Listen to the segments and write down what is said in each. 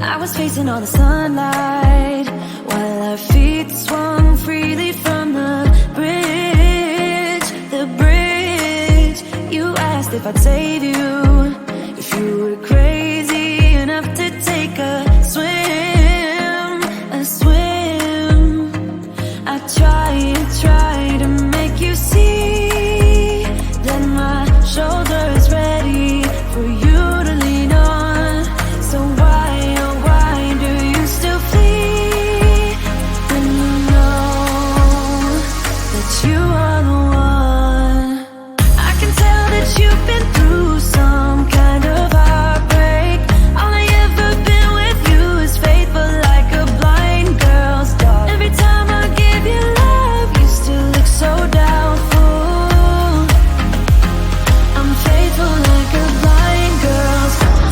I was facing all the sunlight while our feet swung freely from the bridge. The bridge. You asked if I'd save you, if you were crazy enough to take a swim, a swim. I tried to make you see that my shoulder is ready for you to lean on. So why, oh why do you still flee when you know that you are the one? I can tell that you've been through some kind of heartbreak. All I ever been with you is faithful like a blind girl's dog. Every time I give you love, you still look so doubtful. I'm faithful like a blind girl's dog.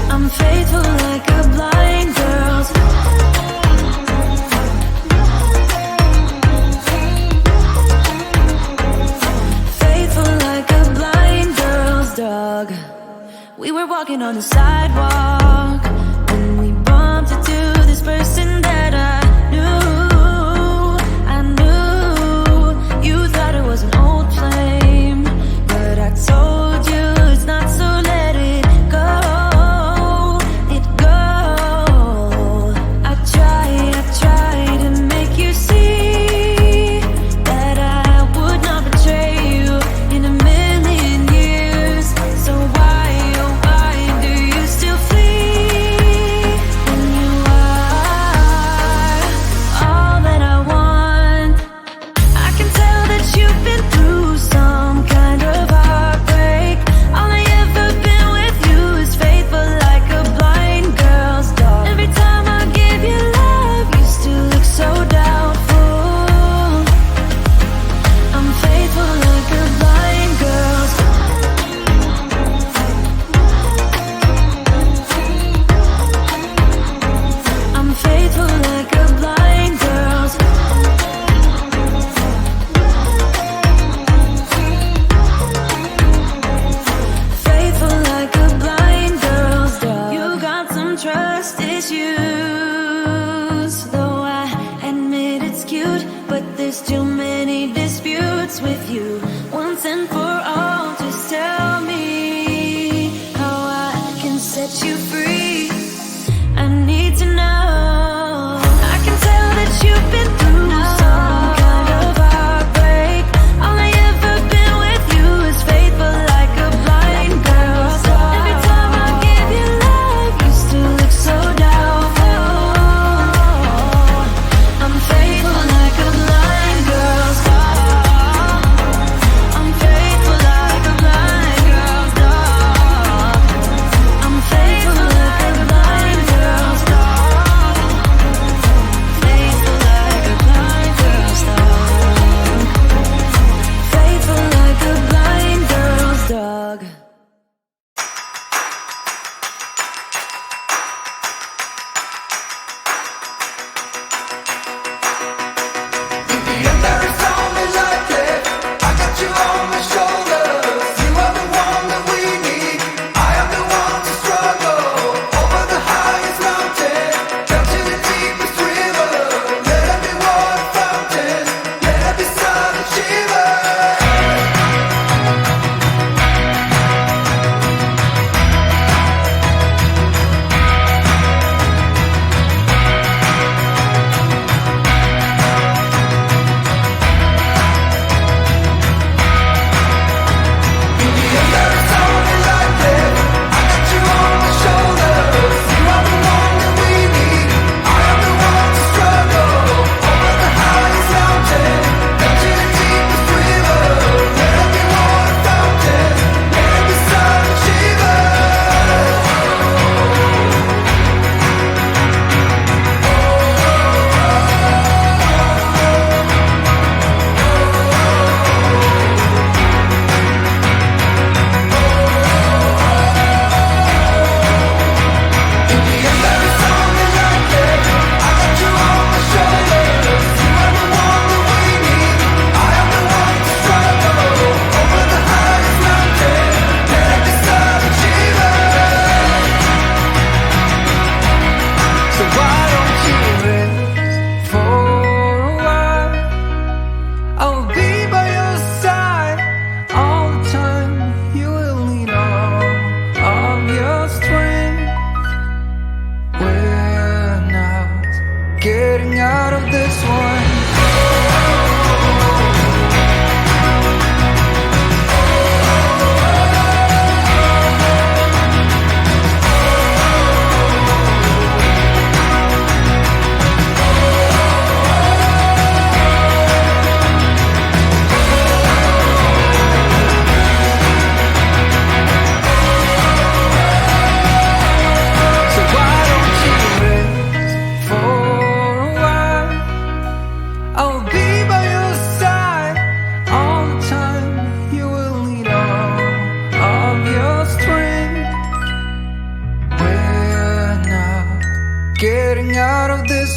I'm faithful like a blind girl's dog. Faithful like a blind girl's dog. We were walking on the sidewalk when we bumped into this person that I knew. You thought it was an old flame, but I told you it's not, so let it go. It go. I tried to make you see that I would not betray you in a million years. So why, oh why do you still flee when you are all that I want? I can tell that you've been through some kind of heartbreak. All I ever been with you is faithful like a blind girl's dog. Every time I give you love, you still look so doubtful. I'm faithful like a blind girl's dog. I'm faithful like a blind girl's dog. Faithful like a blind girl's dog. You got some trust issues, though I admit it's cute, but there's too many disputes with you. Once and for all, just tell me how I can set you free. I need to know. I can tell that you've been through some kind of heartbreak. All I ever been with you is faithful like a blind girl's dog. Every time I give you love, you still look so doubtful. I'm faithful like a blind girl's dog. I'm faithful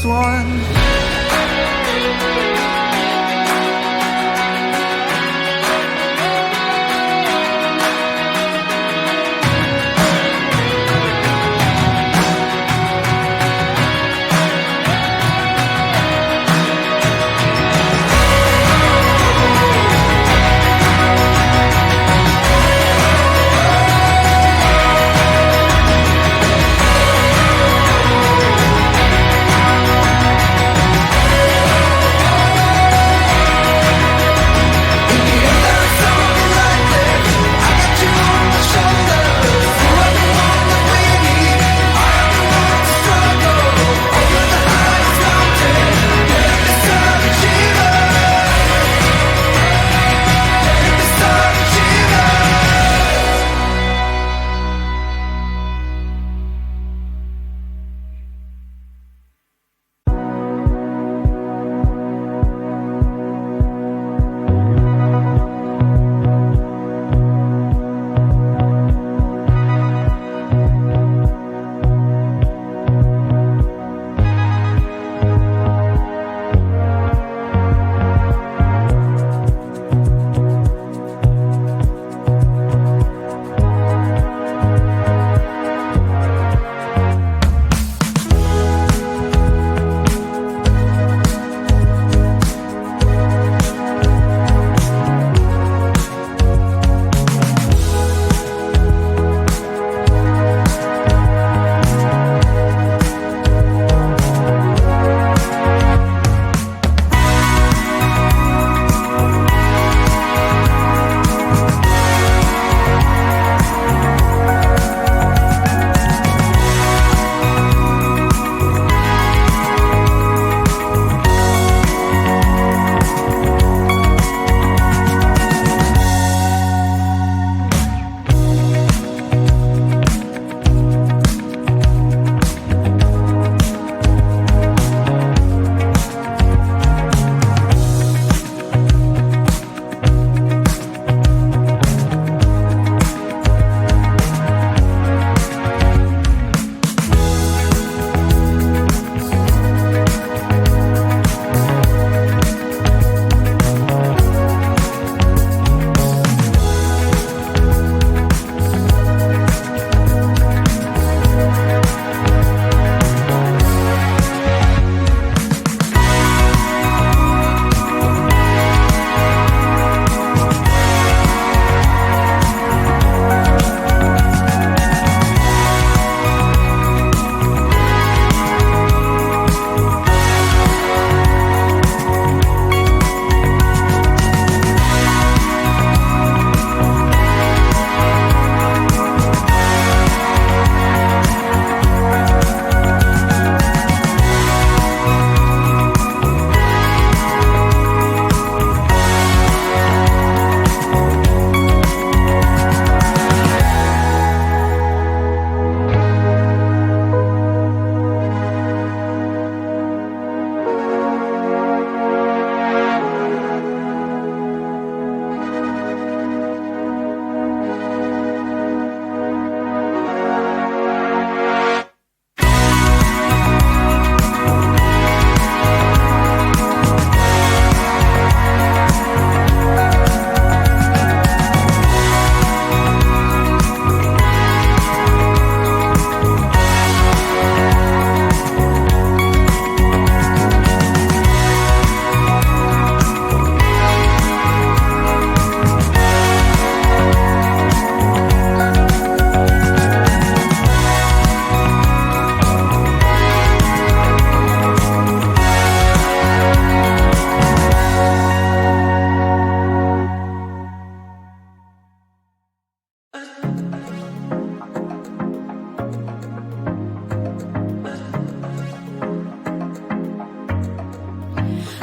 this one.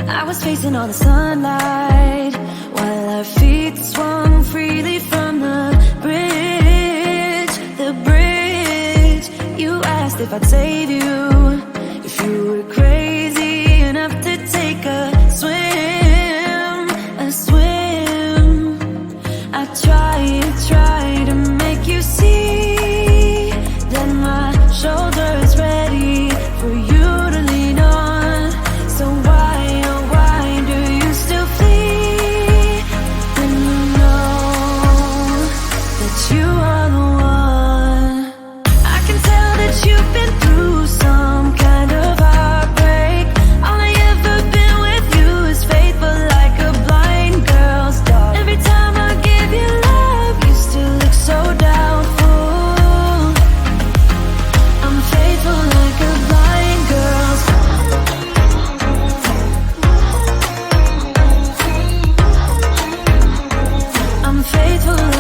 I was facing all the sunlight while our feet swung freely from the bridge. The bridge. You asked if I'd save you, if you were crazy enough to take a swim, a swim. I try to make you see that my shoulder is ready for you to lean on. faithful